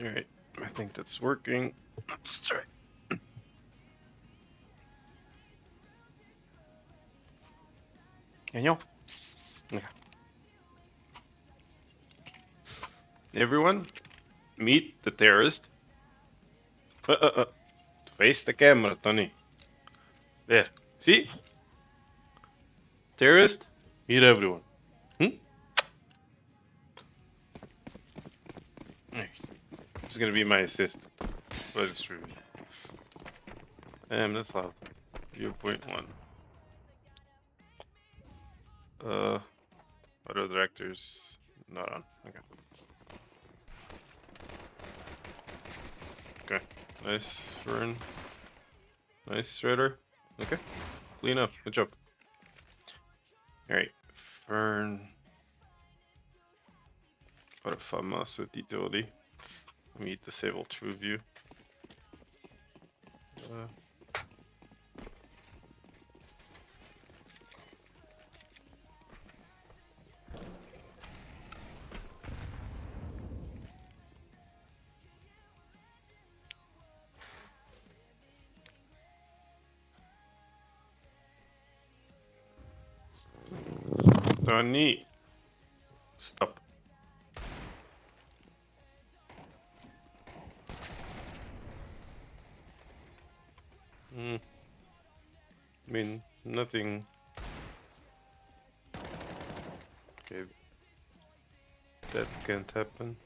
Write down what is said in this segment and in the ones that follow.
Alright, I think that's working. Let's try. Daniel? Yeah. Everyone, meet the terrorist. Face the camera, Tony. There. See? Terrorist, meet everyone. This is gonna be my assistant. But it's true. That's loud. 0.1. Auto directors not on. Okay. Okay. Nice, Fern. Nice, Shredder. Okay. Clean up. Good job. Alright. Fern. What a famoso with utility. Let me disable true view. Tony, stop. I mean, nothing. Okay. That can't happen.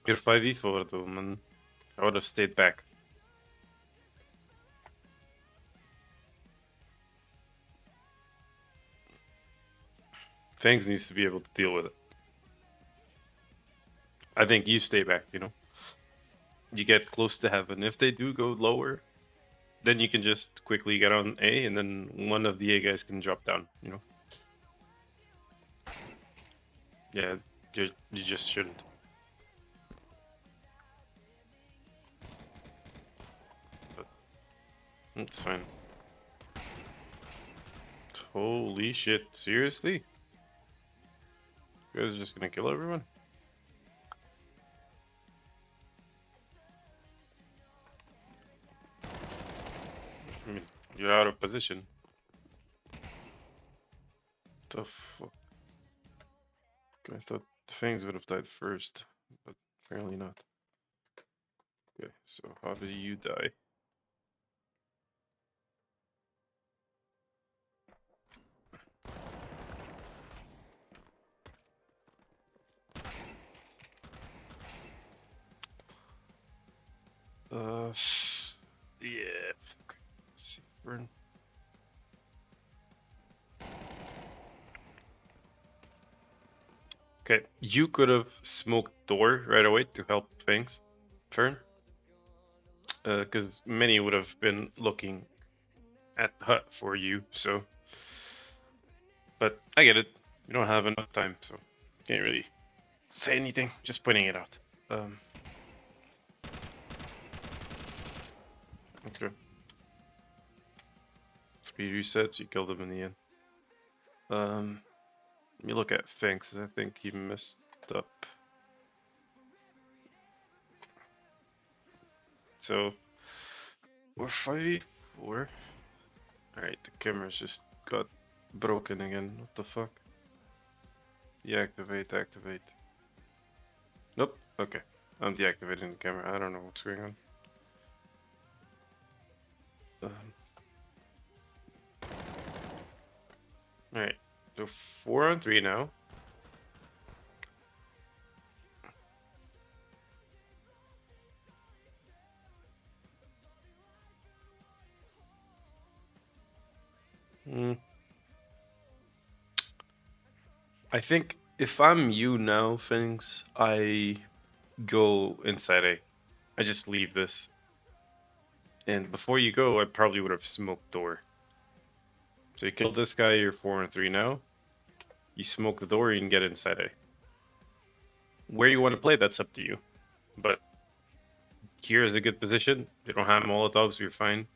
You're 5v4 though, man. I would have stayed back. Fangs needs to be able to deal with it. I think you stay back, you know? You get close to heaven. If they do go lower, then you can just quickly get on A, and then one of the A guys can drop down, you know? Yeah, you just shouldn't. But it's fine. Holy shit, seriously? You guys are just gonna kill everyone? I mean, you're out of position. The fuck? I thought Fangs would have died first, but apparently not. Okay, so how did you die? Yeah. Okay. Let's see. Burn. Okay, you could have smoked door right away to help Fangs, Fern. Because many would have been looking at hut for you, so. But I get it. We don't have enough time, so can't really say anything. Just pointing it out. Okay. Speed resets. You killed him in the end. Let me look at Fangs. I think he messed up. So we're 5v4. Alright, the camera's just got broken again. What the fuck? Deactivate, activate. Nope. Okay. I'm deactivating the camera. I don't know what's going on. Alright. So 4-on-3 now. I think if I'm you now, Fangs, I go inside A. I just leave this. And before you go, I probably would have smoked door. So you kill this guy, you're 4-on-3 now. You smoke the door, you can get inside A. Where you want to play, that's up to you. But here is a good position. They don't have Molotovs, you're fine.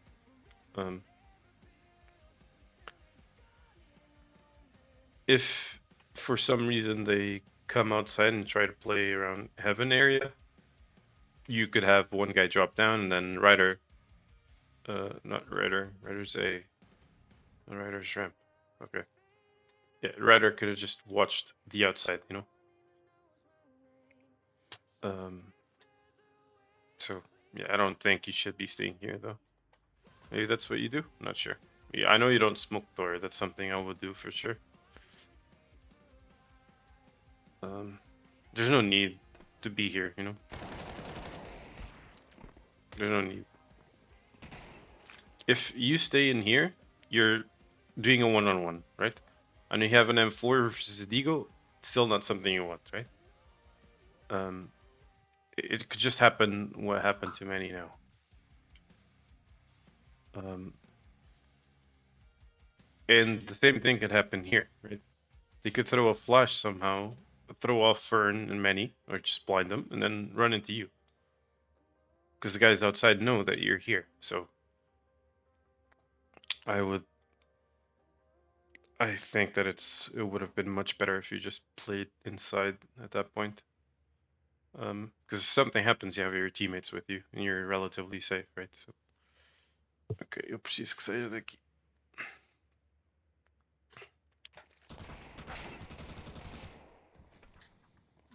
If for some reason they come outside and try to play around heaven area, you could have one guy drop down and then Rider, not Rider, Rider's a Rider's ramp. Okay. Yeah, Rider could have just watched the outside, you know? So, yeah, I don't think you should be staying here, though. Maybe that's what you do? I'm not sure. Yeah, I know you don't smoke Thor. That's something I would do for sure. There's no need to be here, you know? There's no need. If you stay in here, you're doing a one-on-one, right? And you have an M4 versus Digo, still not something you want, right? It could just happen what happened to many now. And the same thing could happen here, right? They could throw a flash somehow, throw off Fern and many, or just blind them, and then run into you. Because the guys outside know that you're here, so I think that it would have been much better if you just played inside at that point. Because if something happens, you have your teammates with you, and you're relatively safe, right? So, okay, eu preciso que saia daqui.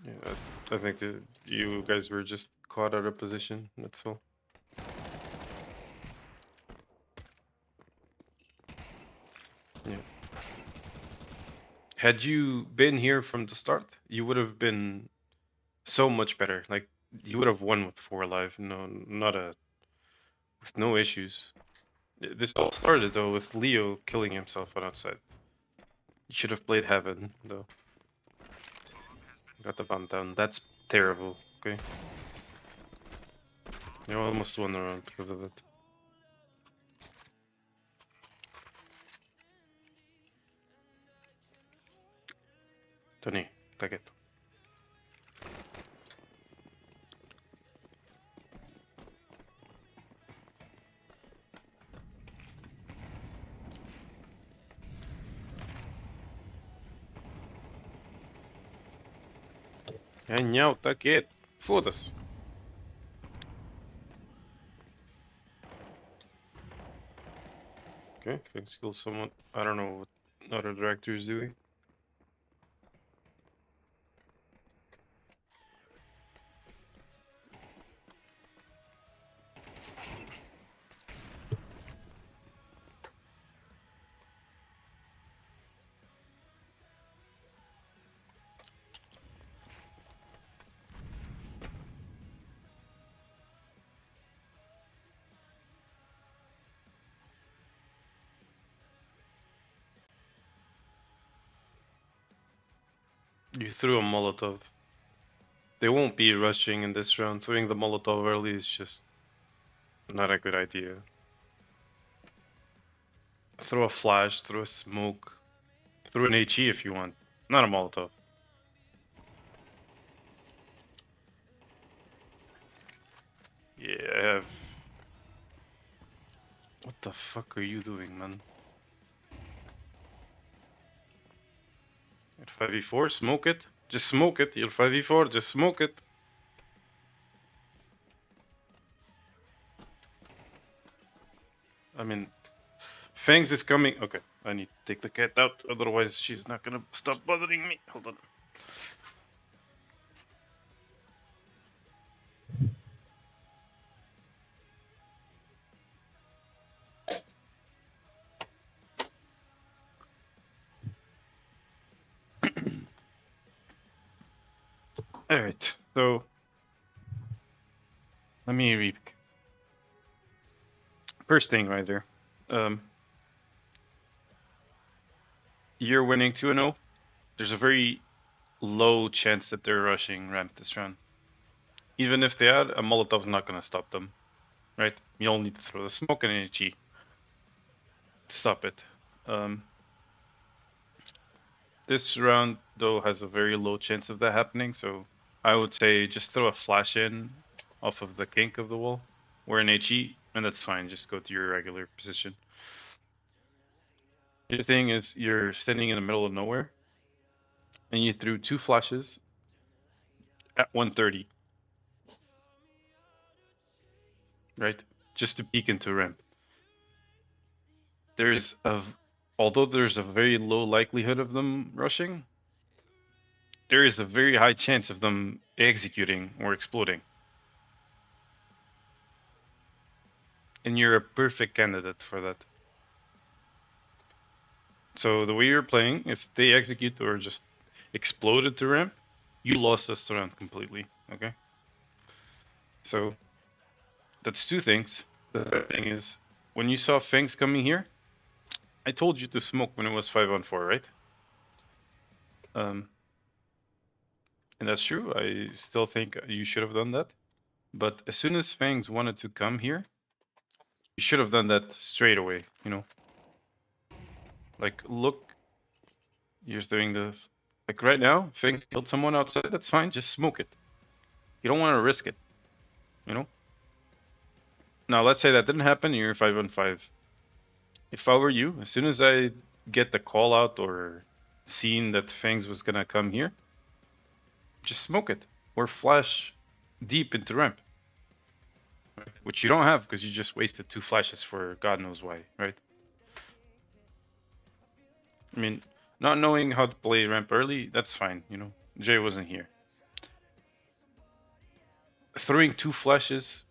Yeah, I think that you guys were just caught out of position. That's all. Yeah. Had you been here from the start, you would have been so much better. Like you would have won with 4 alive. No, with no issues. This all started though with Leo killing himself on outside. You should have played Heaven though. Got the bomb down. That's terrible. Okay. You almost won the round because of that. Tony, take it. Ganhou, take it. Foda-se. Okay, Fix kills someone. I don't know what other director is doing. You threw a Molotov. They won't be rushing in this round. Throwing the Molotov early is just not a good idea. Throw a flash, throw a smoke, throw an HE if you want. Not a Molotov. Yeah, I have... What the fuck are you doing, man? At 5v4, smoke it. Just smoke it. You're 5v4, just smoke it. I mean, Fangs is coming. Okay, I need to take the cat out, otherwise she's not gonna stop bothering me. Hold on. Alright, so let me read. First thing right there. You're winning 2-0. There's a very low chance that they're rushing ramp this round. Even if they had, a Molotov's not gonna stop them. Right? You'll need to throw the smoke and energy to stop it. This round though has a very low chance of that happening, so I would say just throw a flash in off of the kink of the wall. We're in HE, and that's fine, just go to your regular position. The thing is, you're standing in the middle of nowhere. and you threw 2 flashes at 130, right? Just to peek into ramp. Although there's a very low likelihood of them rushing, there is a very high chance of them executing or exploding. And you're a perfect candidate for that. So the way you're playing, if they execute or just exploded to ramp, you lost this round completely, okay? So that's 2 things. The third thing is, when you saw Fangs coming here, I told you to smoke when it was 5-on-4, right? And that's true. I still think you should have done that. But as soon as Fangs wanted to come here, you should have done that straight away, you know? Like, look, you're doing the... Like, right now, Fangs killed someone outside, that's fine, just smoke it. You don't want to risk it, you know? Now, let's say that didn't happen, you're 5-on-5. If I were you, as soon as I get the call out or seen that Fangs was gonna come here, just smoke it. Or flash deep into ramp. Right? Which you don't have because you just wasted 2 flashes for God knows why, right? I mean, not knowing how to play ramp early, that's fine, you know. Jay wasn't here. Throwing 2 flashes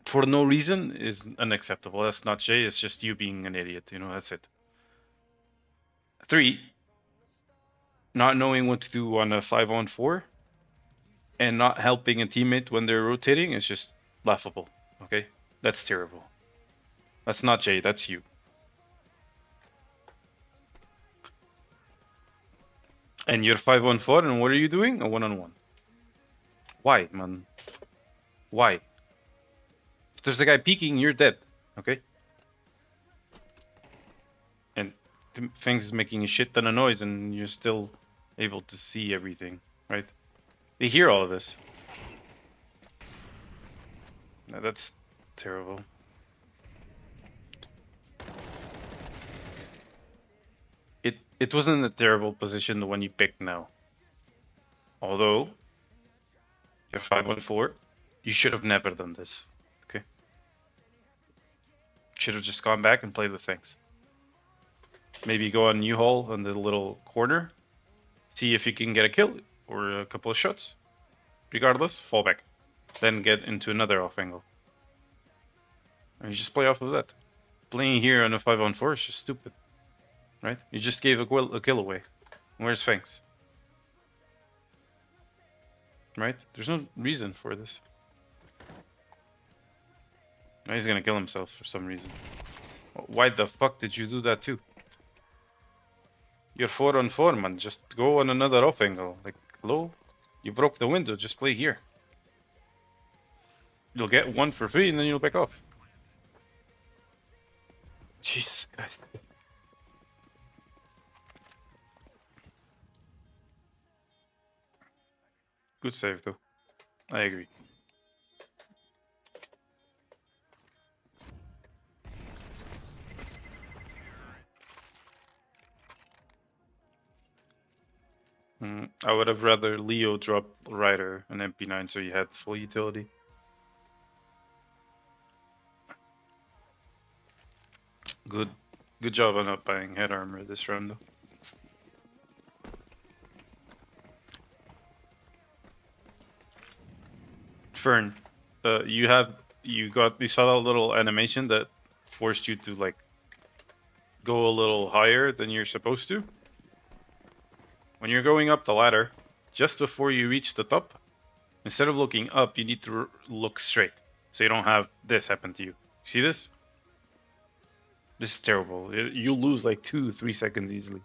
for no reason is unacceptable. That's not Jay, it's just you being an idiot, you know, that's it. 3, not knowing what to do on a 5-on-4 and not helping a teammate when they're rotating is just laughable, okay? That's terrible. That's not Jay, that's you. And you're 5-on-4, and what are you doing? A 1-on-1. Why, man? Why? If there's a guy peeking, you're dead, okay? And Fangs is making a shit ton of noise, and you're still able to see everything, right? They hear all of this. Now, that's terrible. It wasn't a terrible position, the one you picked now. Although, you're 5-on-4, you should have never done this, okay? Should have just gone back and played the things. Maybe go on New Hall on the little corner, see if you can get a kill or a couple of shots. Regardless, fall back. Then get into another off angle. And you just play off of that. Playing here on a 5-on-4 is just stupid. Right? You just gave a kill away. Where's Fangs? Right? There's no reason for this. Now he's gonna kill himself for some reason. Why the fuck did you do that too? You're 4-on-4, man. Just go on another off angle. Like, hello? You broke the window, just play here. You'll get 1 for free and then you'll back off. Jesus Christ. Good save though. I agree. I would have rather Leo drop Rider an MP9 so you had full utility. Good job on not buying head armor this round though. Fern, you saw that little animation that forced you to like go a little higher than you're supposed to? When you're going up the ladder, just before you reach the top, instead of looking up, you need to look straight. So you don't have this happen to you. See this? This is terrible. You lose like 2-3 seconds easily.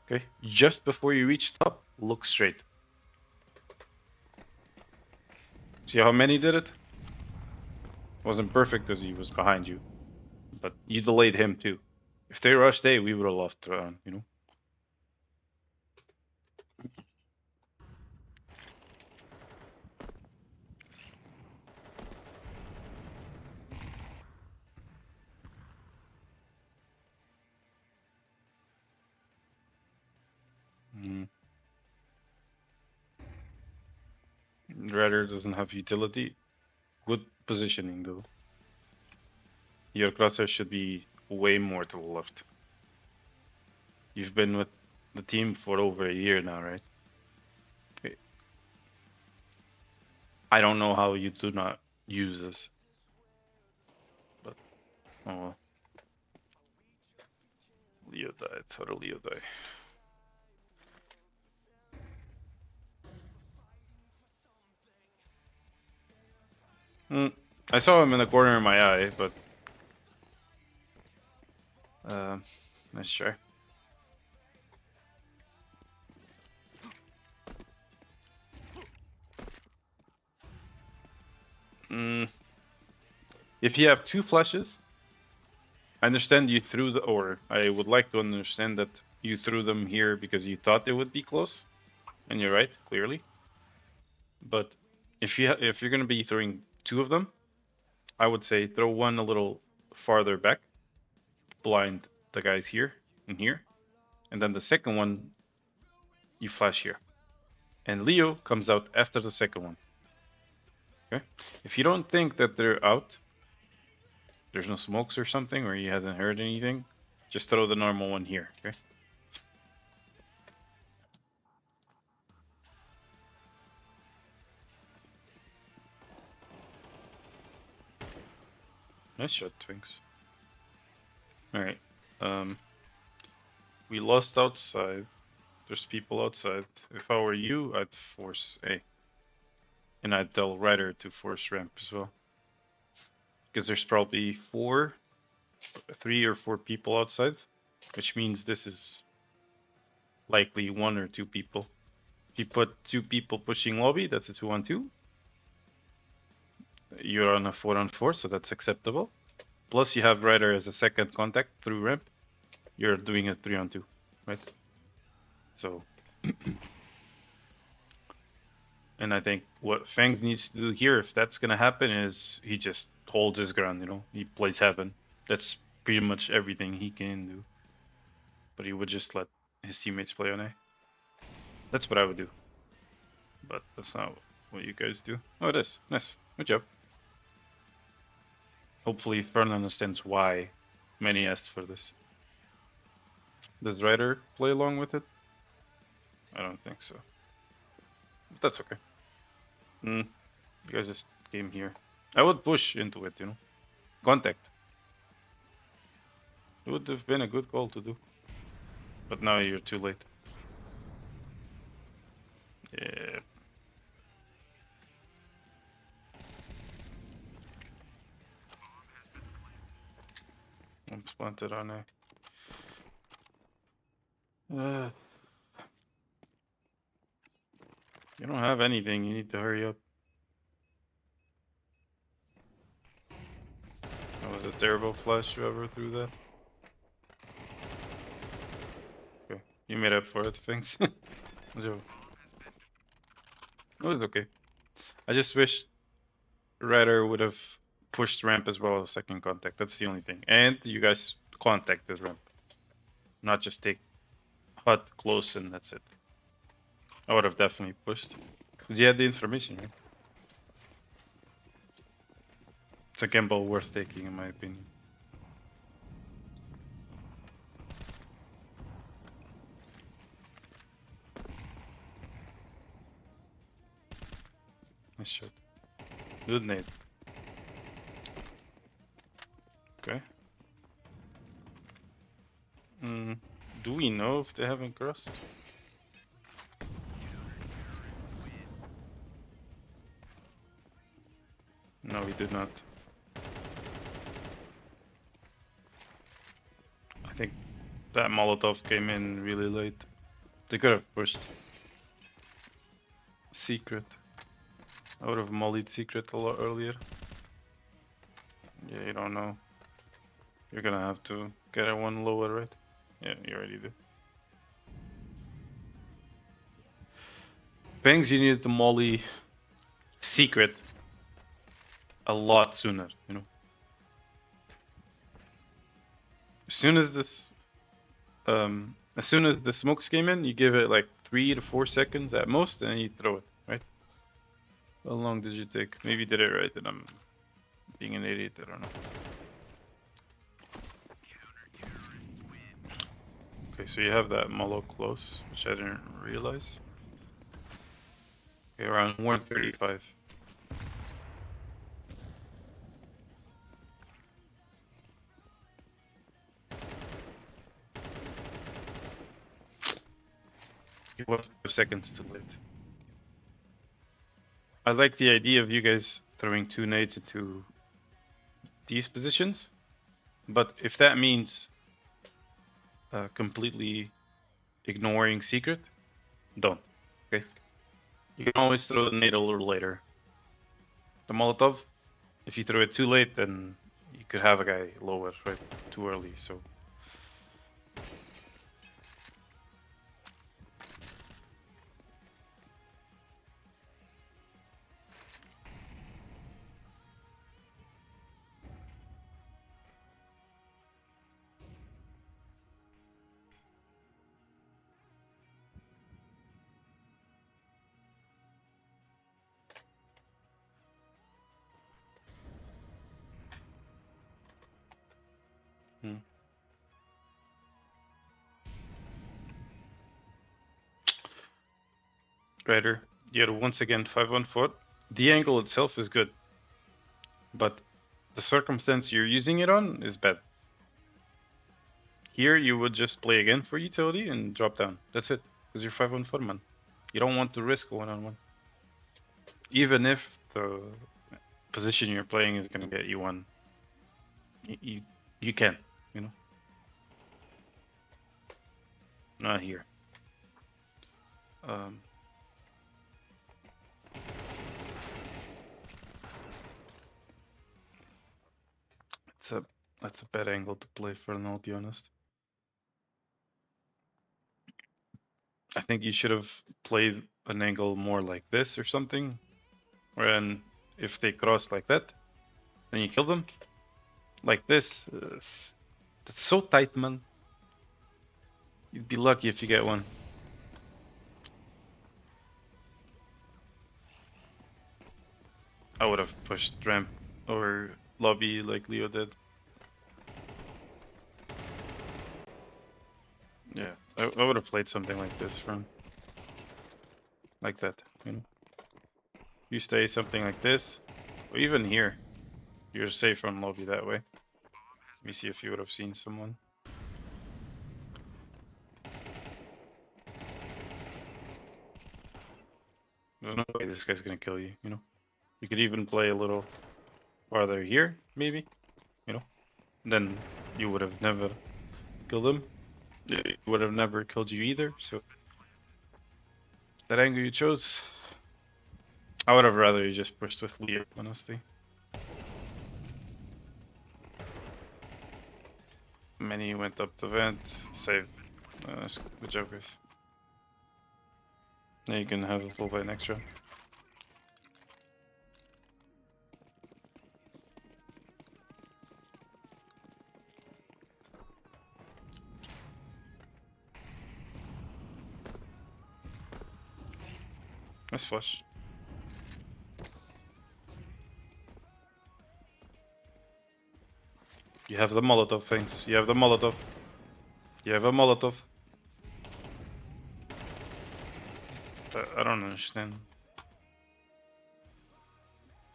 Okay? Just before you reach top, look straight. See how many did it? Wasn't perfect because he was behind you. But you delayed him too. If they rushed A, we would have lost the round, you know? Rider doesn't have utility. Good positioning though. Your crosshair should be way more to the left. You've been with the team for over a year now, right? Okay. I don't know how you do not use this. But, oh well. Leo died. How did Leo die? I saw him in the corner of my eye, but... nice try. If you have 2 flashes, I understand you threw the... Or I would like to understand that you threw them here because you thought it would be close. And you're right, clearly. But if you're going to be throwing 2 of them, I would say throw one a little farther back, blind the guys here and here, and then the second one you flash here. And Leo comes out after the second one. Okay? If you don't think that they're out, there's no smokes or something, or he hasn't heard anything, just throw the normal one here, okay? Nice shot, Twinks. Alright. We lost outside. There's people outside. If I were you, I'd force A. And I'd tell Ryder to force ramp as well. Because there's probably 3 or 4 people outside. Which means this is likely 1 or 2 people. If you put 2 people pushing lobby, that's a 2-on-2. You're on a 4-on-4, so that's acceptable. Plus you have Ryder as a second contact through ramp. You're doing a 3-on-2, right? So... And I think what Fangs needs to do here, if that's gonna happen, is he just holds his ground, you know? He plays heaven. That's pretty much everything he can do. But he would just let his teammates play on A. That's what I would do. But that's not what you guys do. Oh, it is. Nice. Good job. Hopefully Fern understands why many asked for this. Does Ryder play along with it? I don't think so. But that's okay. You guys just came here. I would push into it, you know. Contact. It would have been a good call to do. But now you're too late. Yeah. I'm planted on A. You don't have anything, you need to hurry up. That was a terrible flash, whoever threw that. Okay, you made up for it, thanks. It was okay. I just wish Ryder would have pushed ramp as well as second contact, that's the only thing. And you guys contacted ramp. Not just take hut close and that's it. I would have definitely pushed. Because you had the information, right? It's a gamble worth taking, in my opinion. Nice shot. Good nade. Okay. Do we know if they haven't crossed? No, we did not. I think that Molotov came in really late. They could have pushed. Secret. I would have mollied secret a lot earlier. Yeah, you don't know. You're gonna have to get a one lower, right? Yeah, you already do. Bangs, you needed to molly secret a lot sooner, you know. As soon as this As soon as the smokes came in, you give it like 3 to 4 seconds at most, and then you throw it, right? How long did you take? Maybe you did it right, and I'm being an idiot, I don't know. Okay, so you have that Molo close, which I didn't realize. Okay, around 135. You have 5 seconds to lit. I like the idea of you guys throwing 2 nades into these positions, but if that means completely ignoring secret, don't. Okay? You can always throw the nade a little later. The Molotov, if you throw it too late, then you could have a guy lower, right? Too early, so. Rider, you're once again 5-1 foot. The angle itself is good, but the circumstance you're using it on is bad. Here, you would just play again for utility and drop down. That's it, because you're 5-1 foot, man. You don't want to risk a one-on-one. Even if the position you're playing is going to get you one, you can, you know? Not here. That's a bad angle to play for, and I'll be honest. I think you should have played an angle more like this or something. When if they cross like that, then you kill them. Like this. That's so tight, man. You'd be lucky if you get one. I would have pushed ramp or lobby like Leo did. Yeah, I would have played something like this from. Like that, you know. You stay something like this, or even here. You're safe from lobby that way. Let me see if you would have seen someone. There's no way this guy's gonna kill you, you know. You could even play a little farther here, maybe, you know. Then you would have never killed him. It would have never killed you either, so that angle you chose, I would have rather you just pushed with Leo, honestly. Many went up the vent, save. Good job, guys. Now you can have a full fight next round. Nice flush. You have the Molotov things. You have the Molotov. You have a Molotov. I don't understand.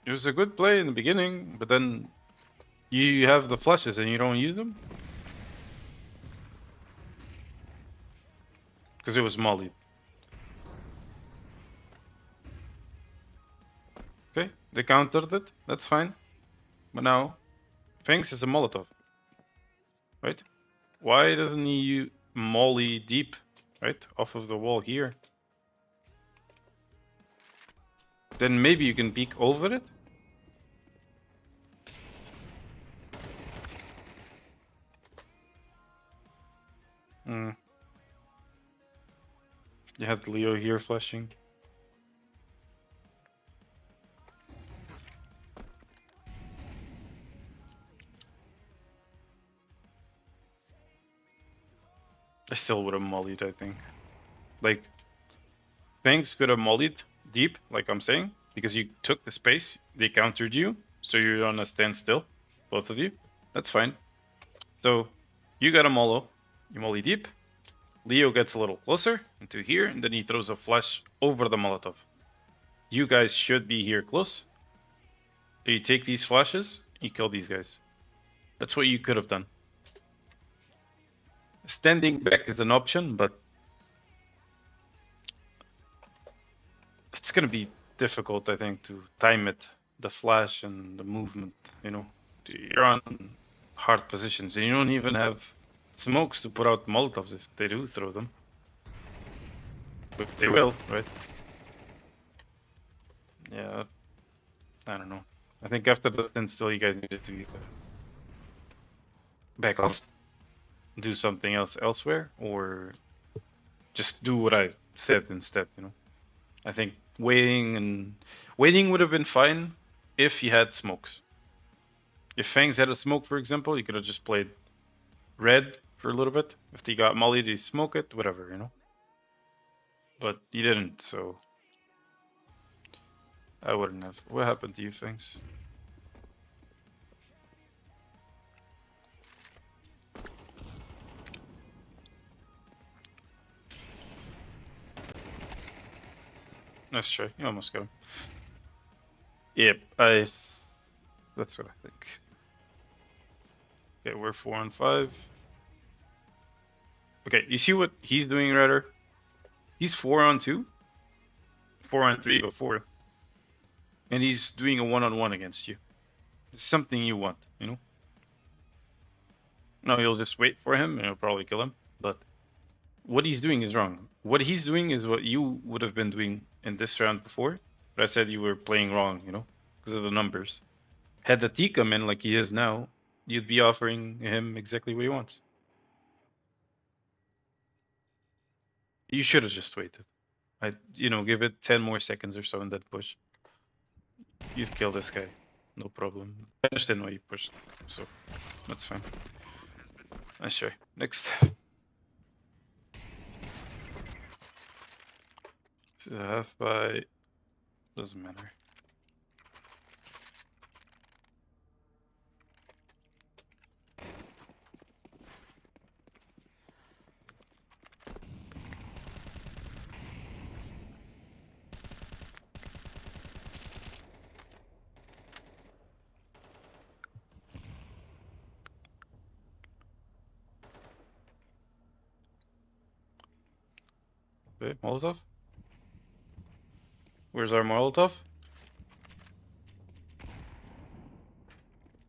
It was a good play in the beginning, but then you have the flushes and you don't use them? Because it was molly. Okay, they countered it, that's fine. But now, Fangs is a Molotov. Right? Why doesn't he molly deep, right? Off of the wall here. Then maybe you can peek over it? You have Leo here flashing. I still would have mollied, I think. Like, Fangs could have mollied deep, like I'm saying, because you took the space, they countered you, so you're on a standstill, both of you. That's fine. So, you got a mollo, you molly deep, Leo gets a little closer into here, and then he throws a flash over the Molotov. You guys should be here close. You take these flashes, you kill these guys. That's what you could have done. Standing back is an option, but it's gonna be difficult, I think, to time it, the flash and the movement, you know. You're on hard positions, and you don't even have smokes to put out Molotovs if they do throw them. But they will, right? Yeah, I don't know. I think after the standstill, you guys needed to back off, do something else elsewhere, or just do what I said instead, you know. I think waiting would have been fine if you had smokes. If Fangs had a smoke, for example, you could have just played red for a little bit. If they got molly, they smoke it, whatever, you know. But you didn't, so I wouldn't have. What happened to you, Fangs? Nice try. You almost got him. Yep, that's what I think. Okay, we're 4 on 5. Okay, you see what he's doing, Ryder? He's 4 on 2, 4 on 3 before, and he's doing a 1-on-1 against you. It's something you want, you know. No, you'll just wait for him, and you'll probably kill him. But what he's doing is wrong. What he's doing is what you would have been doing in this round before. But I said you were playing wrong, you know, because of the numbers. Had the T come in like he is now, you'd be offering him exactly what he wants. You should have just waited. Give it 10 more seconds or so and then push. You'd kill this guy, no problem. I understand why you pushed, so that's fine. Nice try. Next. Half by doesn't matter. Okay, Molotov. Where's our Molotov?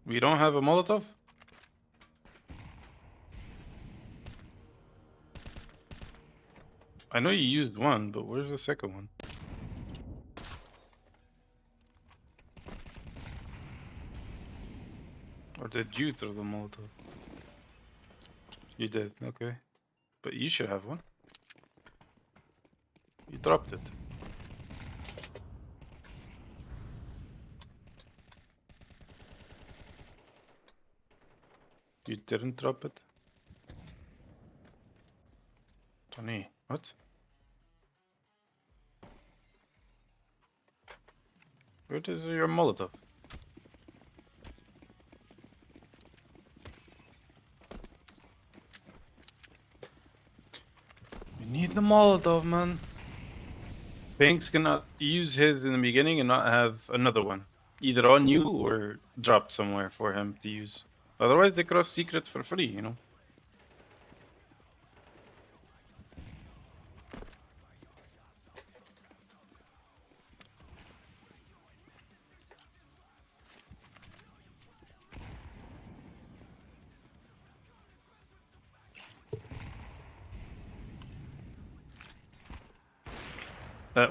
We don't have a Molotov? I know you used one, but where's the second one? Or did you throw the Molotov? You did, okay. But you should have one. You dropped it. You didn't drop it? Tony, what? Where is your Molotov? We need the Molotov, man. Banks cannot use his in the beginning and not have another one. Either on you or dropped somewhere for him to use. Otherwise they cross secret for free, you know.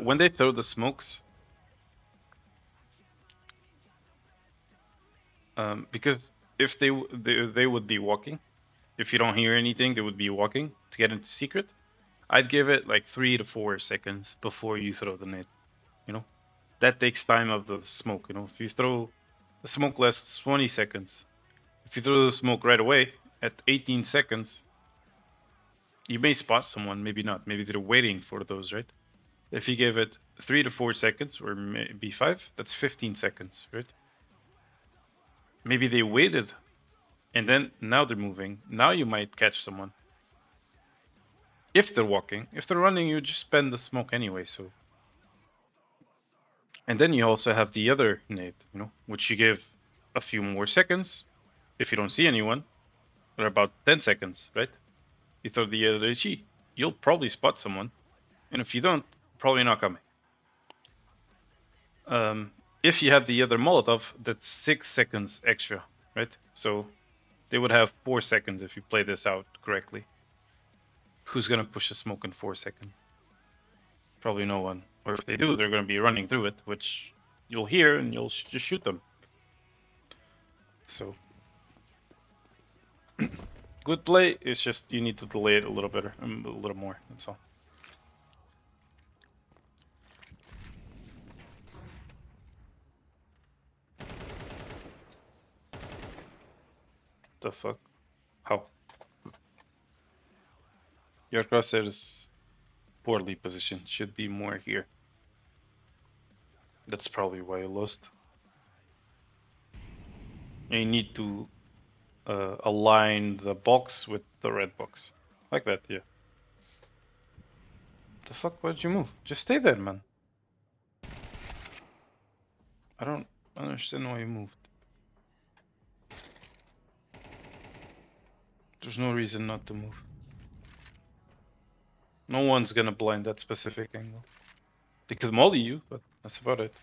When they throw the smokes, because if they would be walking, if you don't hear anything, they would be walking to get into secret. I'd give it like 3 to 4 seconds before you throw the nade. You know, that takes time of the smoke. You know, if you throw the smoke lasts 20 seconds, if you throw the smoke right away at 18 seconds, You may spot someone, maybe not. Maybe they're waiting for those, right? If you give it 3 to 4 seconds, or maybe 5, that's 15 seconds, right? Maybe they waited, and then now they're moving. Now you might catch someone. If they're walking. If they're running, you just spend the smoke anyway, so. And then you also have the other nade, you know, which you give a few more seconds. If you don't see anyone, or about 10 seconds, right? You throw the other HE. You'll probably spot someone. And if you don't, probably not coming. If you have the other Molotov, that's 6 seconds extra, right? So they would have 4 seconds if you play this out correctly. Who's gonna push a smoke in 4 seconds? Probably no one. Or if they do, they're gonna be running through it, which you'll hear and you'll just shoot them. So good play. It's just you need to delay it a little better, a little more. That's all. The fuck? How? Your crosshair is poorly positioned. Should be more here. That's probably why you lost. And you need to align the box with the red box. Like that, yeah. The fuck? Why'd you move? Just stay there, man. I don't understand why you moved. There's no reason not to move. No one's gonna blind that specific angle. They could molly you, but that's about it.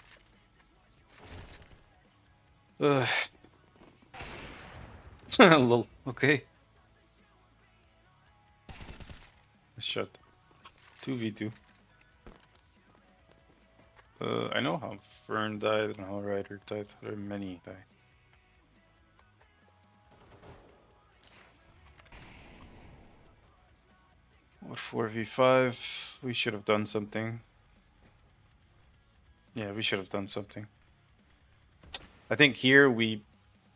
Lol, okay. Nice shot. 2v2. I know how Fern died and how Ryder died. There are many die. What 4v5? We should have done something. Yeah, we should have done something. I think here we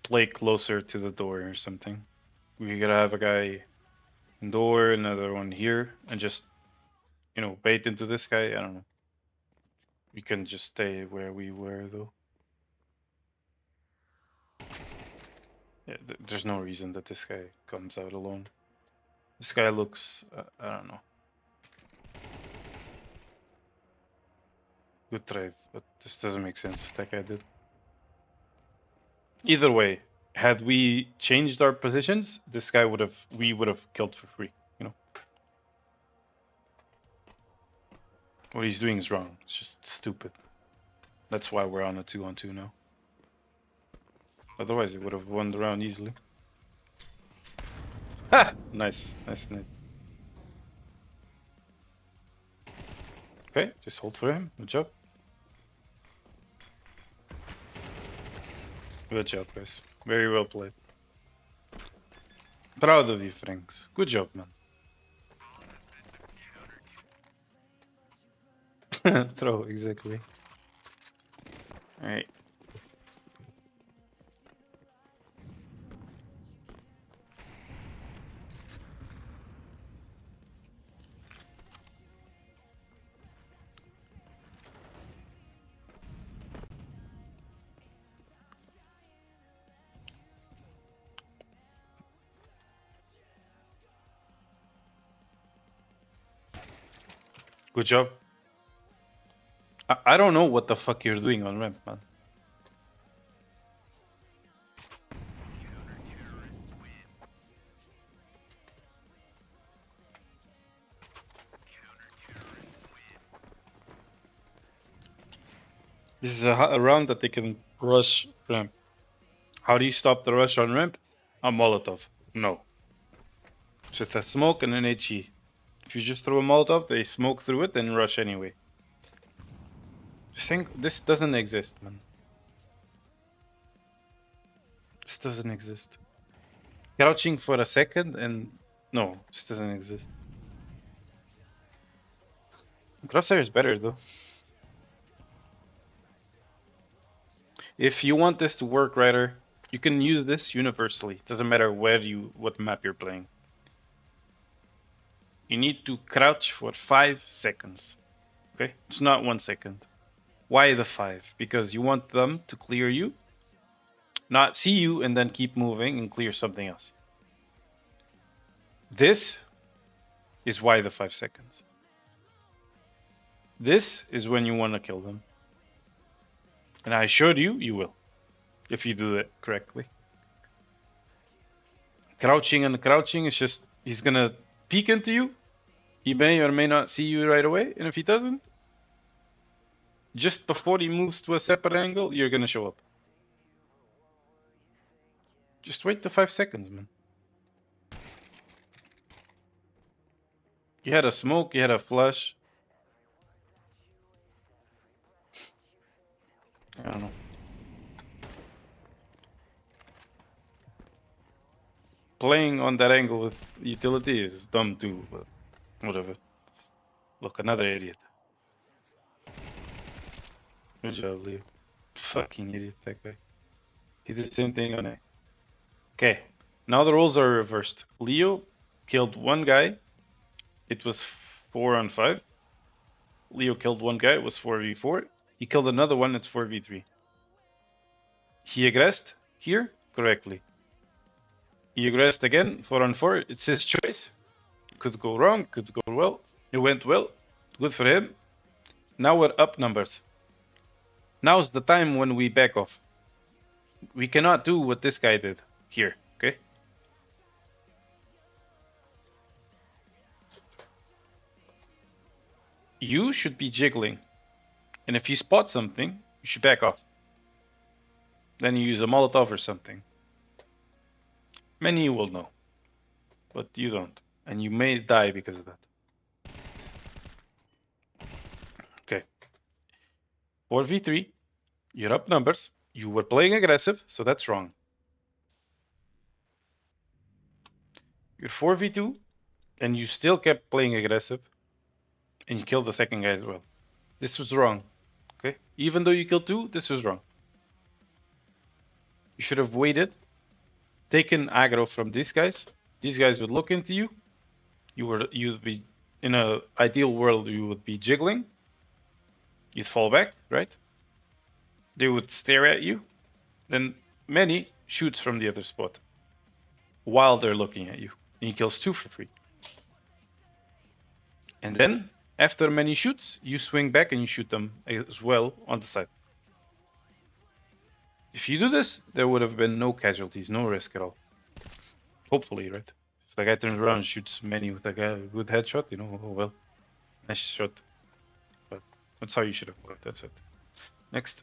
play closer to the door or something. We gotta have a guy in door, another one here, and just, you know, bait into this guy. I don't know. We can just stay where we were though. Yeah, there's no reason that this guy comes out alone. This guy looks, I don't know. Good trade, but this doesn't make sense what that guy did. Either way, had we changed our positions, this guy we would have killed for free, you know? What he's doing is wrong. It's just stupid. That's why we're on a 2-on-2 now. Otherwise, he would have won the round easily. Ha! Nice, nice net. Okay, just hold for him. Good job. Good job, guys. Very well played. Proud of you, Franks. Good job, man. Throw, exactly. Alright. Good job. I don't know what the fuck you're doing on ramp, man. This is a round that they can rush ramp. How do you stop the rush on ramp? A Molotov. No. Just a smoke and an HE. If you just throw a Molotov, they smoke through it and rush anyway. Just think, this doesn't exist, man. This doesn't exist. Crouching for a second and... No, this doesn't exist. Crosshair is better, though. If you want this to work, Ryder, you can use this universally. Doesn't matter what map you're playing. You need to crouch for 5 seconds. Okay? It's not 1 second. Why the 5? Because you want them to clear you, not see you, and then keep moving and clear something else. This is why the 5 seconds. This is when you want to kill them. And I assured you, you will. If you do it correctly. Crouching and crouching is just, he's gonna peek into you. He may or may not see you right away. And if he doesn't, just before he moves to a separate angle, you're gonna show up. Just wait the 5 seconds, man. You had a smoke, you had a flush. I don't know. Playing on that angle with utility is dumb too, but whatever. Look, another idiot. Good job, Leo. Fucking idiot, that guy. He did the same thing on A. Okay, now the roles are reversed. Leo killed one guy. It was 4 on 5. Leo killed one guy. It was 4v4. He killed another one. It's 4v3. He aggressed here correctly. He aggressed again, 4 on 4. It's his choice. It could go wrong, could go well. It went well. Good for him. Now we're up numbers. Now's the time when we back off. We cannot do what this guy did here, okay? You should be jiggling. And if you spot something, you should back off. Then you use a Molotov or something. Many will know, but you don't. And you may die because of that. Okay. 4v3, you're up numbers. You were playing aggressive, so that's wrong. You're 4v2, and you still kept playing aggressive, and you killed the second guy as well. This was wrong, okay? Even though you killed 2, this was wrong. You should have waited, taken aggro from these guys. These guys would look into you. You'd be, in an ideal world, you would be jiggling. You'd fall back, right? They would stare at you. Then many shoots from the other spot while they're looking at you. And he kills 2 for free. And then, after many shoots, you swing back and you shoot them as well on the side. If you do this, there would have been no casualties, no risk at all. Hopefully, right? If the guy turns around and shoots many with a good headshot, you know, oh well, nice shot. But that's how you should have played, that's it. Next.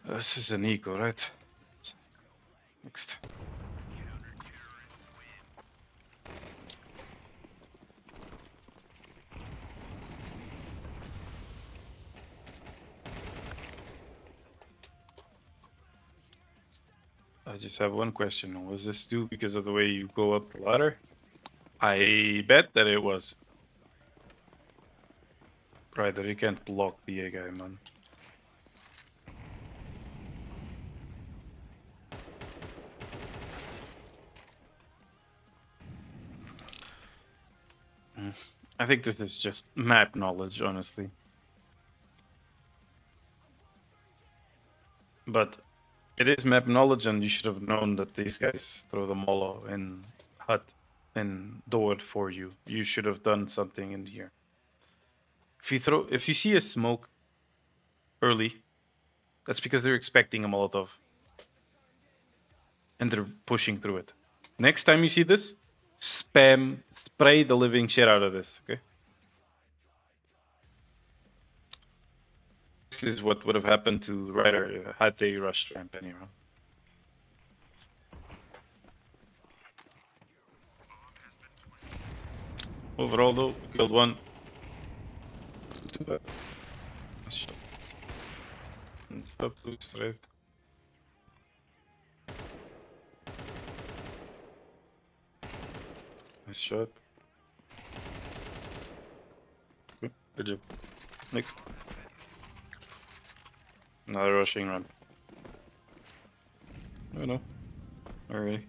This is an eco, right? Next. I just have one question. Was this due because of the way you go up the ladder? I bet that it was. Right, that you can't block the A guy, man. I think this is just map knowledge, honestly. But it is map knowledge, and you should have known that these guys throw the molo in hut and door for you. You should have done something in here. If you see a smoke early, that's because they're expecting a Molotov. And they're pushing through it. Next time you see this, spray the living shit out of this, okay? This is what would have happened to Ryder had they rushed ramp anyway. Overall though, killed one. Too bad. Up to straight. Nice shot. Good job. Next. Another rushing ramp. Oh no. Alright.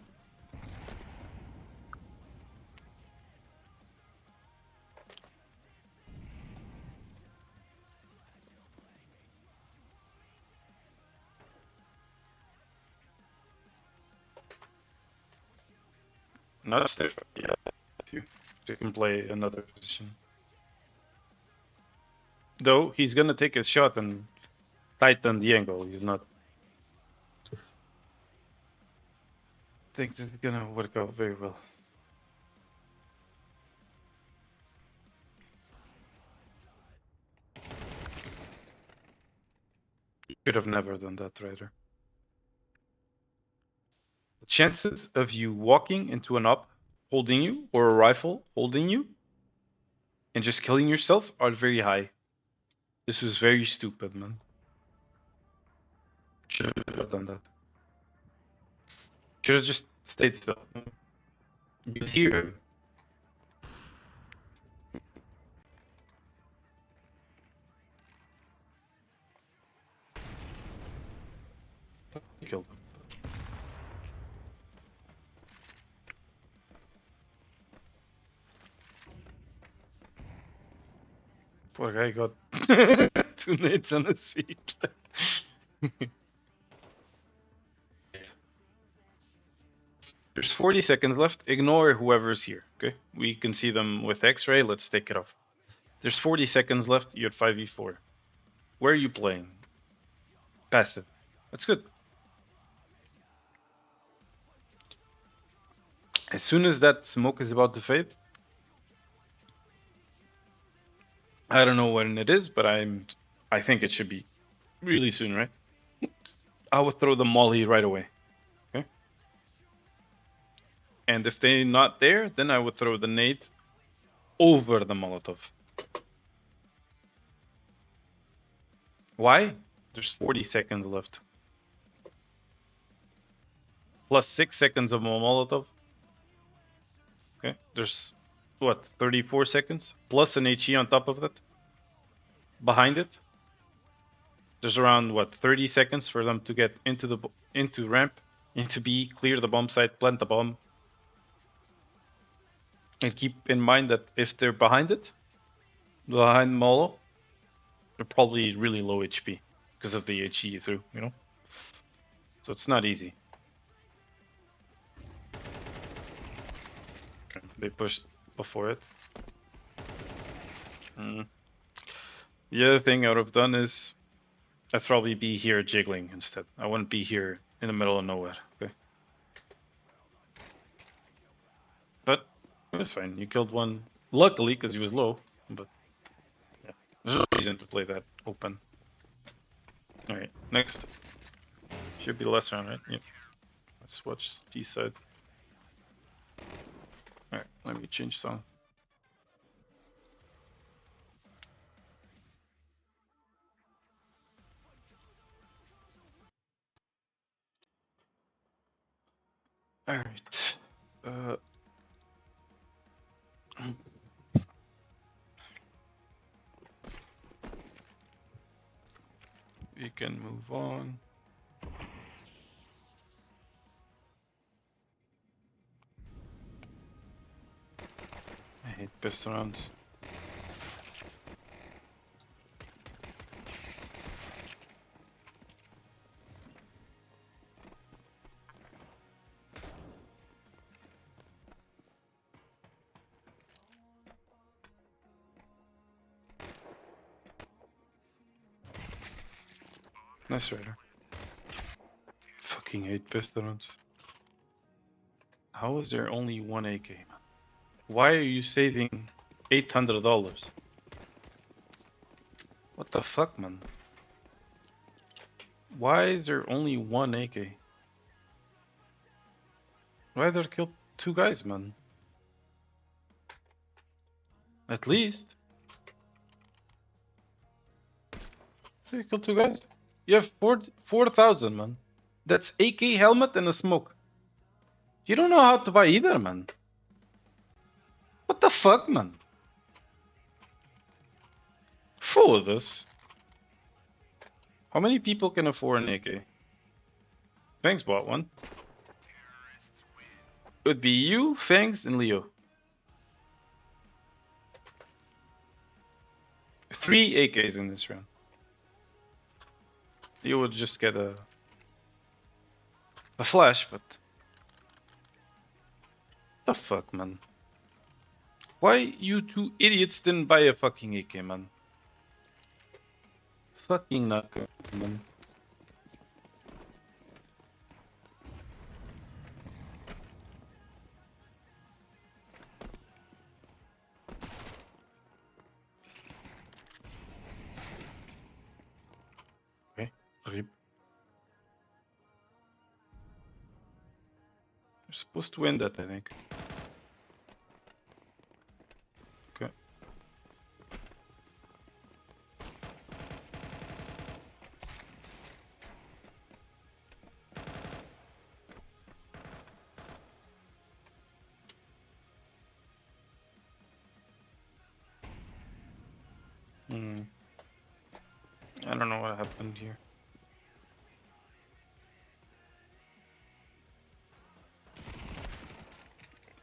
Not safe. Yeah. You can play another position. Though he's gonna take a shot and tighten the angle. He's not. I think this is gonna work out very well. Should have never done that, Ryder. The chances of you walking into an op holding you or a rifle holding you and just killing yourself are very high. This was very stupid, man. Should have done that. Should have just stayed still. You hear him. You killed him. Poor guy got 2 nades on his feet. There's 40 seconds left. Ignore whoever's here, okay? We can see them with X-ray. Let's take it off. There's 40 seconds left. You're at 5v4. Where are you playing? Passive. That's good. As soon as that smoke is about to fade, I don't know when it is, but I think it should be really soon, right? I would throw the molly right away. Okay. And if they're not there, then I would throw the nade over the Molotov. Why? There's 40 seconds left. Plus 6 seconds of Molotov. Okay, there's what, 34 seconds? Plus an HE on top of that. Behind it. There's around what, 30 seconds for them to get into ramp, into B, clear the bomb site, plant the bomb. And keep in mind that if they're behind it, behind Molo, they're probably really low HP because of the HE you threw, you know? So it's not easy. Okay, they pushed before it. The other thing I would have done is I'd probably be here jiggling instead. I wouldn't be here in the middle of nowhere, okay? But it was fine. You killed one, luckily, because he was low, but yeah. There's no reason to play that open. Alright, next. Should be the last round, right? Yep. Let's watch D side. Alright, let me change song. Alright. We can move on. I hate pistol rounds. Nice Raider. Fucking hate pistol rounds. How is there only one AK? Why are you saving $800? What the fuck, man? Why is there only one AK? Why there killed 2 guys, man? At least. You killed 2 guys. You have 4,000, man. That's AK helmet and a smoke. You don't know how to buy either, man. What the fuck, man? Full of this. How many people can afford an AK? Banks bought one. It would be you, Fangs, and Leo. 3 AKs in this round. You would just get a flash, but the fuck, man. Why you two idiots didn't buy a fucking AK, man? Fucking knuckles, man. Okay, rip. You're supposed to win that, I think. Okay. I don't know what happened here.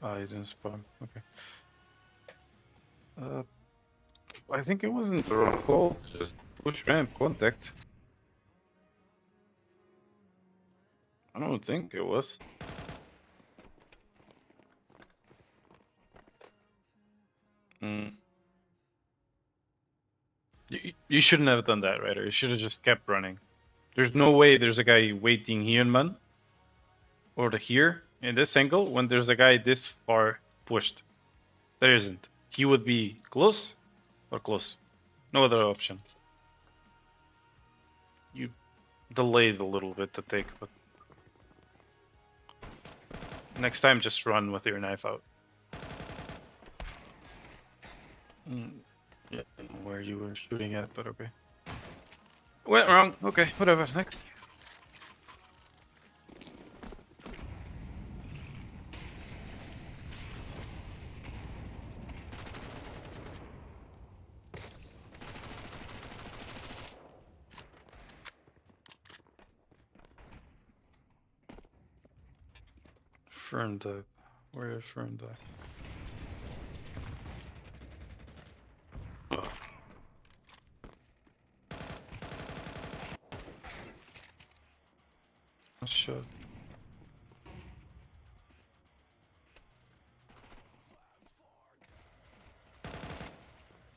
Ah, he didn't spawn. Okay. I think it wasn't the wrong call. Just push ramp contact. I don't think it was. You shouldn't have done that, Ryder. You should have just kept running. There's no way there's a guy waiting here, man. Or here, in this angle, when there's a guy this far pushed. There isn't. He would be close or close. No other option. You delayed a little bit to take, but next time just run with your knife out. Yeah, I don't know where you were shooting at, but okay. Went wrong. Okay, whatever. Next. Ferned up. Where is Ferned up? Oh. Shot.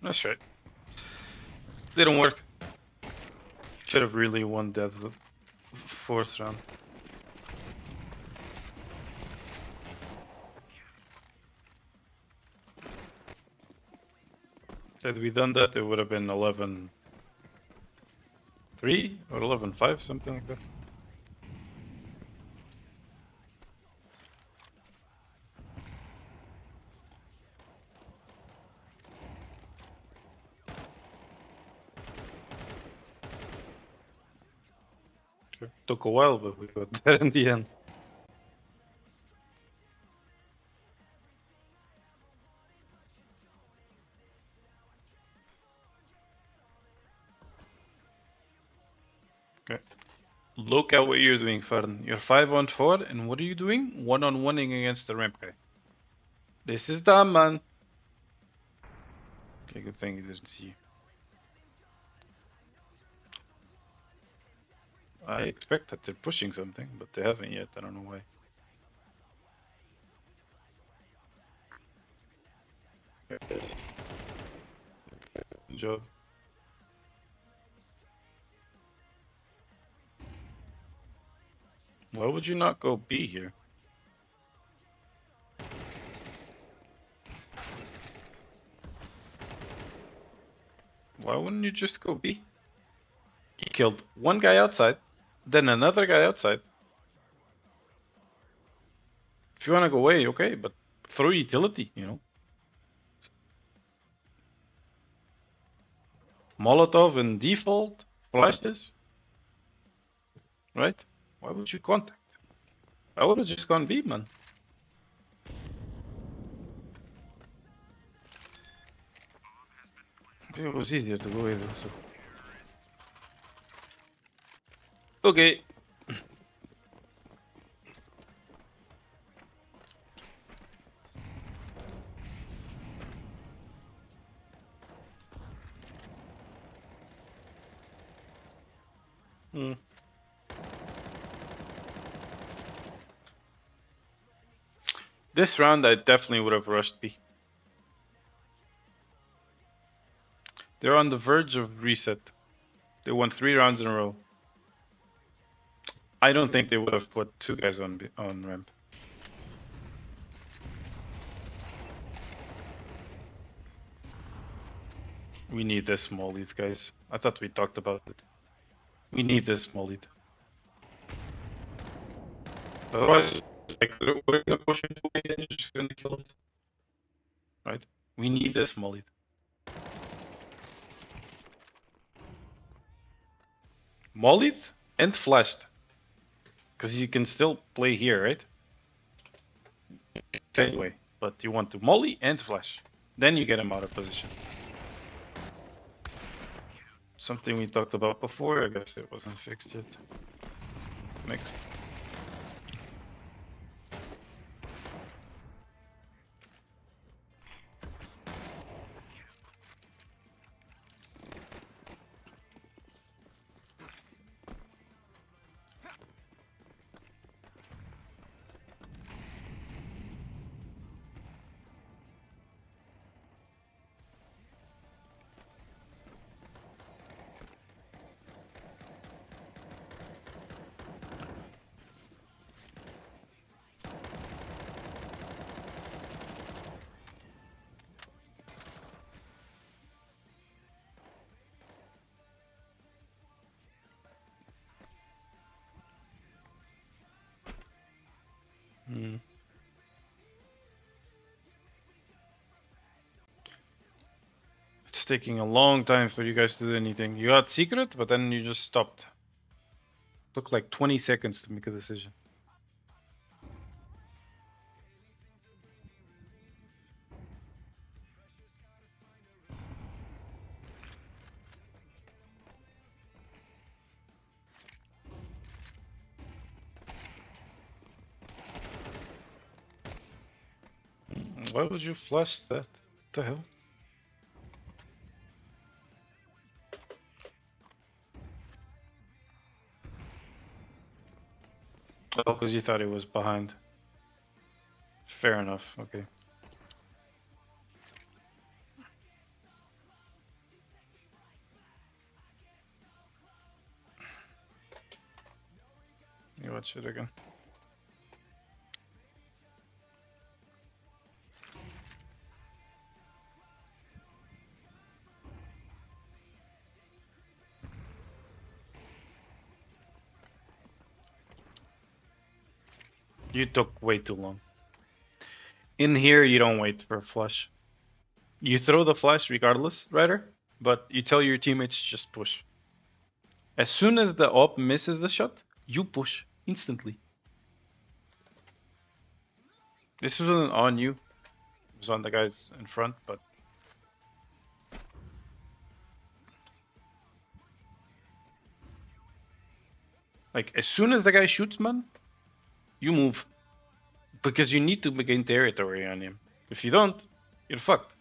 That's right. Didn't work. Should have really won that fourth round. Had we done that, it would have been 11-3 or 11-5, something like that. Okay. Took a while, but we got there in the end. Okay. Look at what you're doing, Fern. You're 5-on-4, and what are you doing? 1-on-1ing against the ramp guy. This is dumb, man. Okay, good thing he didn't see you. I expect that they're pushing something, but they haven't yet. I don't know why. Good job. Why would you not go B here? Why wouldn't you just go B? You killed one guy outside, then another guy outside. If you want to go away, okay, but throw utility, you know. Molotov and default flashes, right? Why would you contact? I would have just gone B, man. It was easier to go away though, so. Okay. Hmm. This round, I definitely would have rushed B. They're on the verge of reset. They won 3 rounds in a row. I don't think they would have put 2 guys on ramp. We need this small lead, guys. I thought we talked about it. We need this small lead. Otherwise, like, we're gonna push into it and just gonna kill it. Right? We need this small lead. Mollied and flashed. Because you can still play here, right? Anyway, but you want to molly and flash. Then you get him out of position. Something we talked about before, I guess it wasn't fixed yet. Next. It's taking a long time for you guys to do anything. You got secret, but then you just stopped. Took like 20 seconds to make a decision. Why would you flush that? What the hell? Oh, because you thought it was behind. Fair enough, okay. You watch it again. You took way too long. In here, you don't wait for a flush. You throw the flash regardless, Ryder, but you tell your teammates just push. As soon as the op misses the shot, you push instantly. This wasn't on you. It was on the guys in front, but like as soon as the guy shoots, man, you move. Because you need to gain territory on him. If you don't, you're fucked.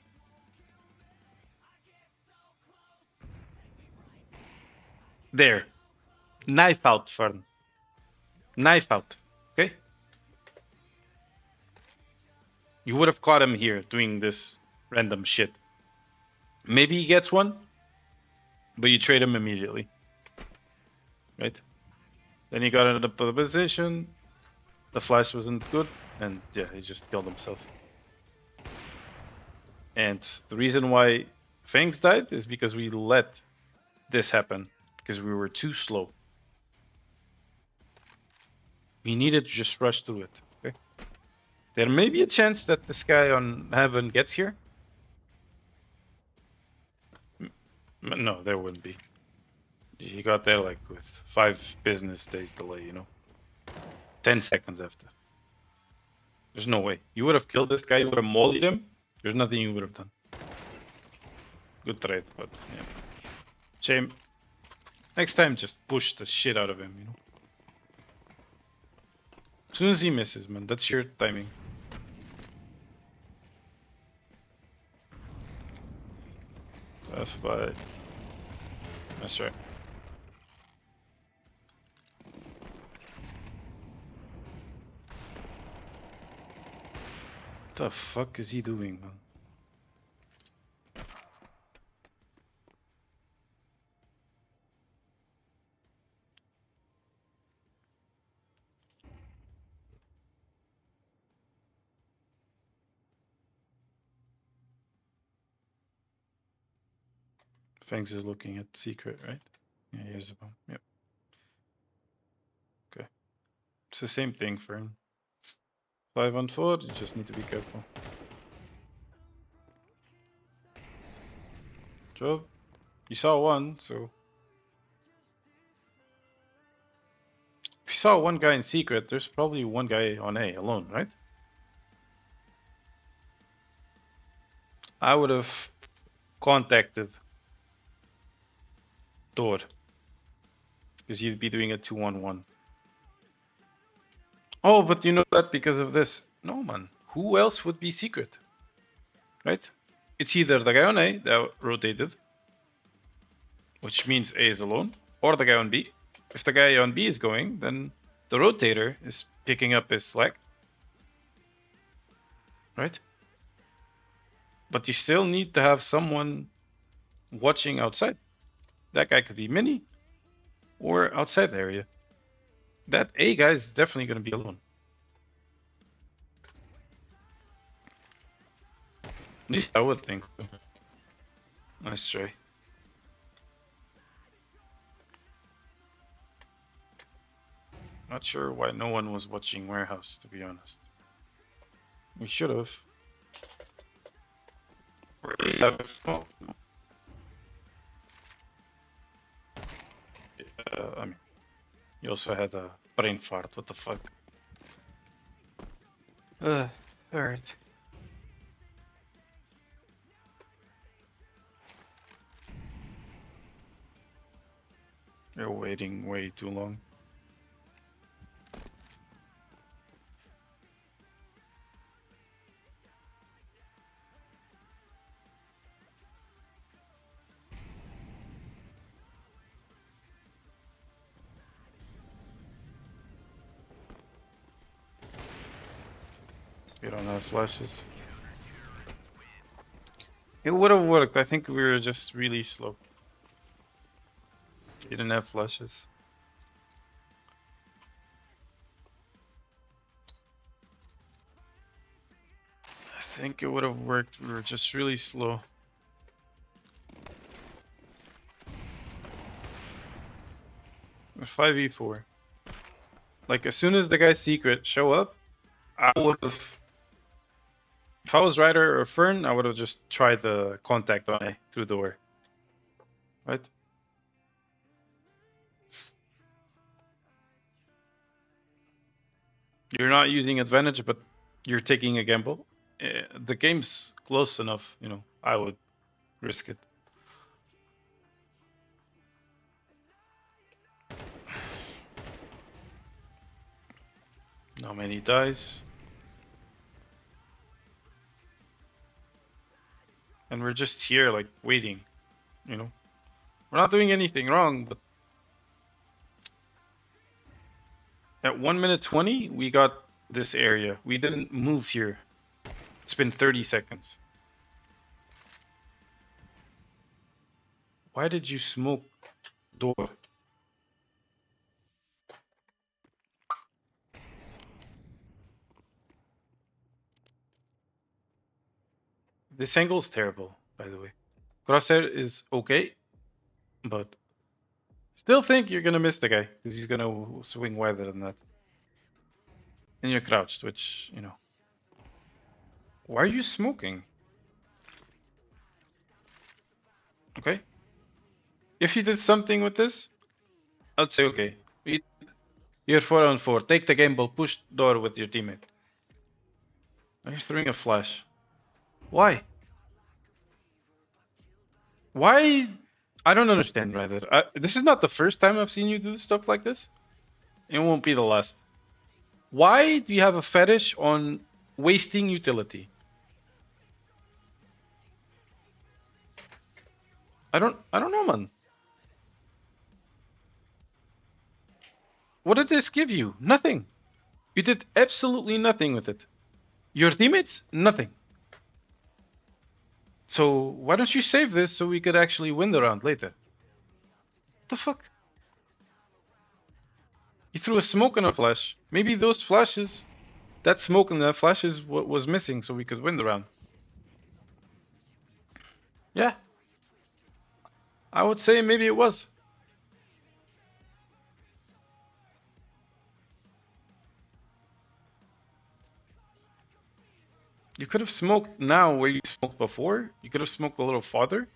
There. Knife out, Fern. Knife out. Okay? You would have caught him here doing this random shit. Maybe he gets one, but you trade him immediately. Right? Then he got into the position. The flash wasn't good, and yeah, he just killed himself. And the reason why Fangs died is because we let this happen, because we were too slow. We needed to just rush through it. Okay? There may be a chance that this guy on Heaven gets here. No, there wouldn't be. He got there like with 5 business days delay, you know? 10 seconds after. There's no way. You would have killed this guy, you would have mollied him. There's nothing you would have done. Good trade, but yeah. Shame. Next time, just push the shit out of him, you know? As soon as he misses, man, that's your timing. That's right. The fuck is he doing, man? Fangs is looking at secret, right? Yeah, here's the bomb. Yep. Okay. It's the same thing for him. 5 on 4, you just need to be careful. Job. You saw one, so... If you saw one guy in secret, there's probably one guy on A alone, right? I would have contacted door. Because you'd be doing a 2-on-1. Oh, but you know that because of this. No, man. Who else would be secret? Right? It's either the guy on A that rotated, which means A is alone, or the guy on B. If the guy on B is going, then the rotator is picking up his slack. Right? But you still need to have someone watching outside. That guy could be mini or outside the area. That A guy is definitely going to be alone. At least I would think so. Nice try. Not sure why no one was watching warehouse, to be honest. We should have. Or at least have a smoke. I mean, you also had a brain fart. What the fuck? Alright. You're waiting way too long. You don't have flashes. It would have worked. I think we were just really slow. You didn't have flashes. I think it would have worked. We were just really slow. We're 5v4. Like, as soon as the guy's secret show up, I would have... If I was Ryder or Fern, I would have just tried the contact on A through the door. Right? You're not using advantage, but you're taking a gamble. The game's close enough, you know, I would risk it. Not many dies. And we're just here, like, waiting, you know. We're not doing anything wrong, but... At 1 minute 20, we got this area. We didn't move here. It's been 30 seconds. Why did you smoke door? This angle's terrible, by the way. Crosshair is okay, but still think you're gonna miss the guy, because he's gonna swing wider than that. And you're crouched, which, you know. Why are you smoking? Okay. If you did something with this, I'd say okay. You're 4 on 4. Take the gamble, push door with your teammate. Are you throwing a flash? Why? Why? I don't understand, Ryder. This is not the first time I've seen you do stuff like this. It won't be the last. Why do you have a fetish on wasting utility? I don't know, man. What did this give you? Nothing. You did absolutely nothing with it. Your teammates, nothing. So why don't you save this so we could actually win the round later? The fuck? You threw a smoke and a flash. Maybe those flashes, that smoke and that flash is what was missing so we could win the round. Yeah. I would say maybe it was. You could have smoked now where you smoked before. You could have smoked a little farther.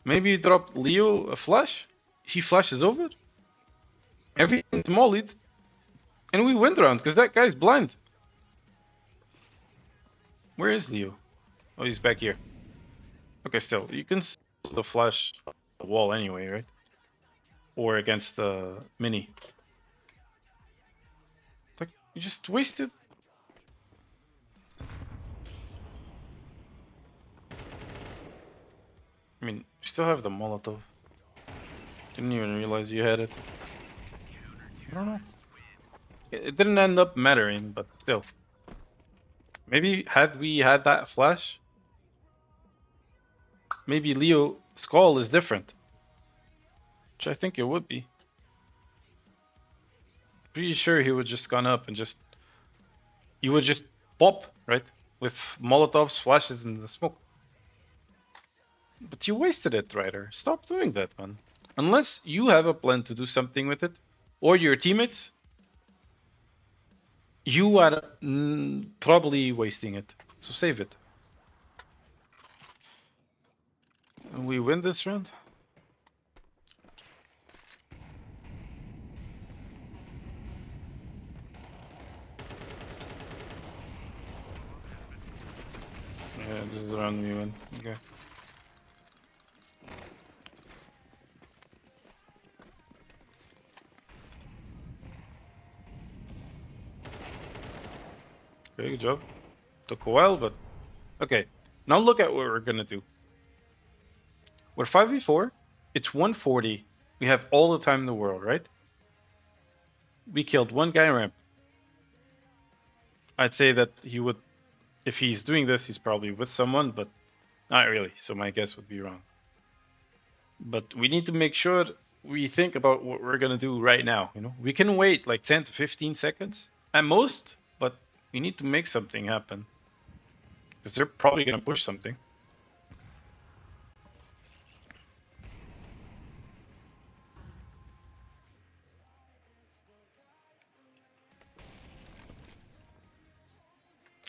Maybe you dropped Leo a flash. He flashes over. Everything's mollied. And we win the round because that guy's blind. Where is Leo? Oh, he's back here. Okay, still. You can still flash the wall anyway, right? Or against the mini. Like, you just wasted. I mean, you still have the Molotov. Didn't even realize you had it. I don't know. It didn't end up mattering, but still. Maybe had we had that flash, maybe Leo Skull is different. Which I think it would be. Pretty sure he would just gone up and just... You would just pop, right? With Molotovs, flashes, and the smoke. But you wasted it, Ryder. Stop doing that, man. Unless you have a plan to do something with it, or your teammates, you are probably wasting it. So save it. And we win this round? Yeah, this is the round we win. Okay. Okay, good job. Took a while, but... Okay, now look at what we're gonna do. We're 5v4, it's 140, we have all the time in the world, right? We killed one guy ramp. I'd say that he would... If he's doing this, he's probably with someone, but not really, so my guess would be wrong. But we need to make sure we think about what we're gonna do right now, you know? We can wait like 10 to 15 seconds at most, but we need to make something happen. Because they're probably gonna push something.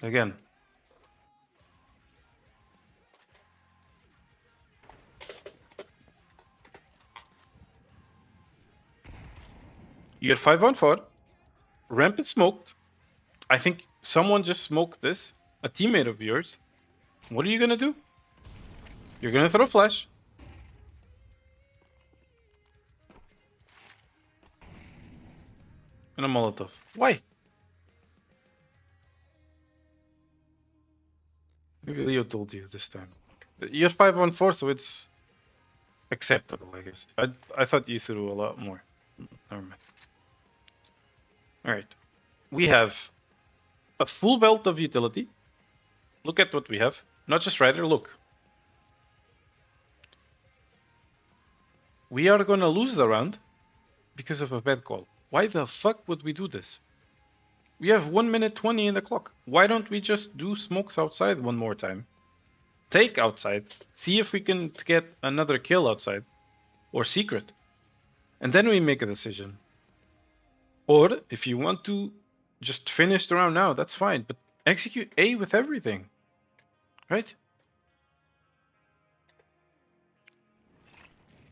Again. You get 5-on-4. Ramp is smoked. I think someone just smoked this. A teammate of yours. What are you gonna do? You're gonna throw a flash. And a Molotov. Why? Maybe Leo told you this time. You're 5-on-4, so it's acceptable, I guess. I thought you threw a lot more. Never mind. Alright. We have a full belt of utility. Look at what we have. Not just Rider, look. We are gonna lose the round because of a bad call. Why the fuck would we do this? We have 1 minute 20 in the clock. Why don't we just do smokes outside one more time? Take outside. See if we can get another kill outside. Or secret. And then we make a decision. Or, if you want to just finish the round now, that's fine. But execute A with everything. Right?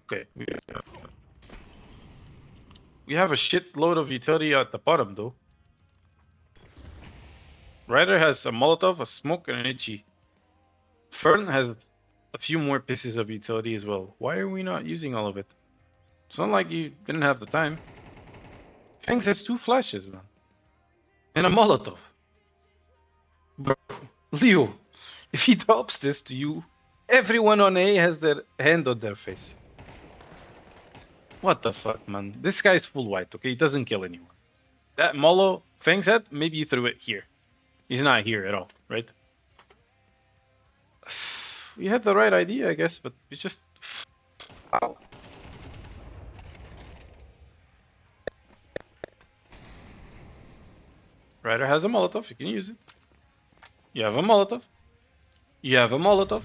Okay. We have a shitload of utility at the bottom, though. Ryder has a Molotov, a smoke, and an itchy. Fern has a few more pieces of utility as well. Why are we not using all of it? It's not like you didn't have the time. Fangs has 2 flashes, man. And a Molotov. Bro, Leo, if he drops this to you, everyone on A has their hand on their face. What the fuck, man? This guy's full white, okay? He doesn't kill anyone. That Molo Fangs had, maybe you threw it here. He's not here at all, right? We had the right idea, I guess, but it's just... Ow. Ryder has a Molotov, you can use it. You have a Molotov. You have a Molotov.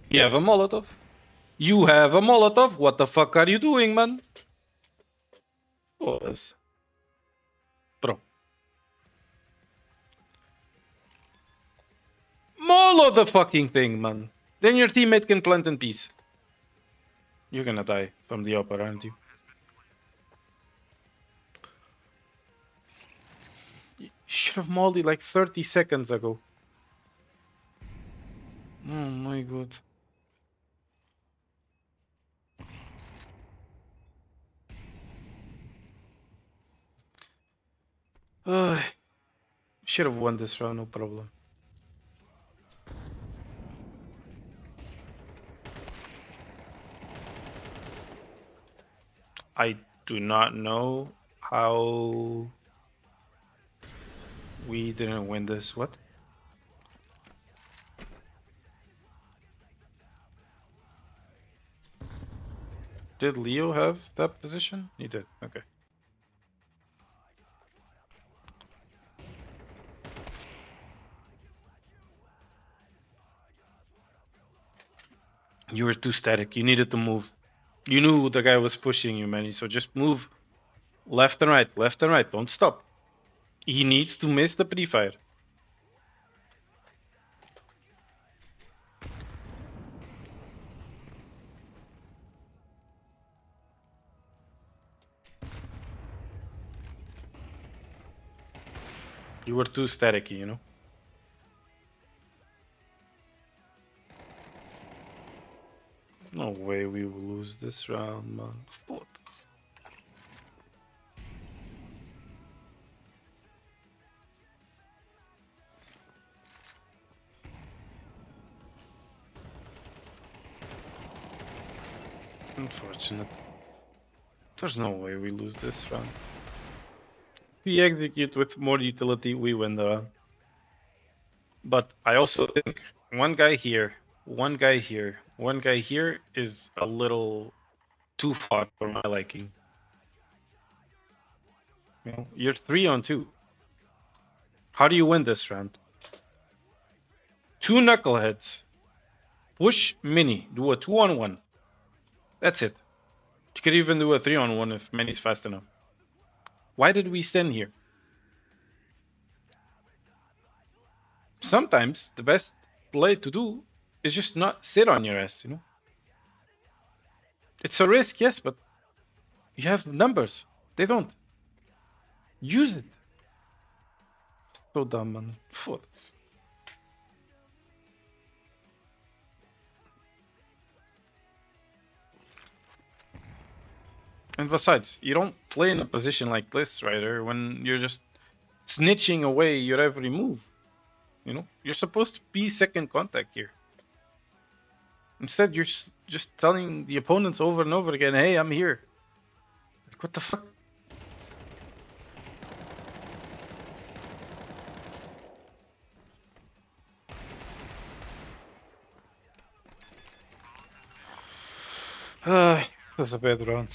You have a Molotov. You have a Molotov. What the fuck are you doing, man? What is... Bro. Molo the fucking thing, man. Then your teammate can plant in peace. You're gonna die from the upper, aren't you? You should have mauled it like 30 seconds ago. Oh my god. Should have won this round, no problem. I do not know how we didn't win this. What? Did Leo have that position? He did. Okay. You were too static. You needed to move. You knew the guy was pushing you, Manny, so just move left and right, left and right. Don't stop. He needs to miss the pre-fire. You were too staticky, you know? No way we will lose this round, man. What? Unfortunate. There's no way we lose this round. We execute with more utility, we win the round. But I also think one guy here, one guy here, one guy here is a little too far for my liking. You know, you're 3-on-2. How do you win this round? 2 knuckleheads. Push Mini. Do a 2-on-1. That's it. You could even do a 3-on-1 if Mini's fast enough. Why did we stand here? Sometimes the best play to do is just not sit on your ass, you know? It's a risk, yes, but you have numbers. They don't. Use it. So dumb, man. Foda-se. And besides, you don't play in a position like this, Ryder, when you're just snitching away your every move. You know, you're supposed to be second contact here. Instead, you're just telling the opponents over and over again, hey, I'm here. Like, what the fuck? That was a bad round.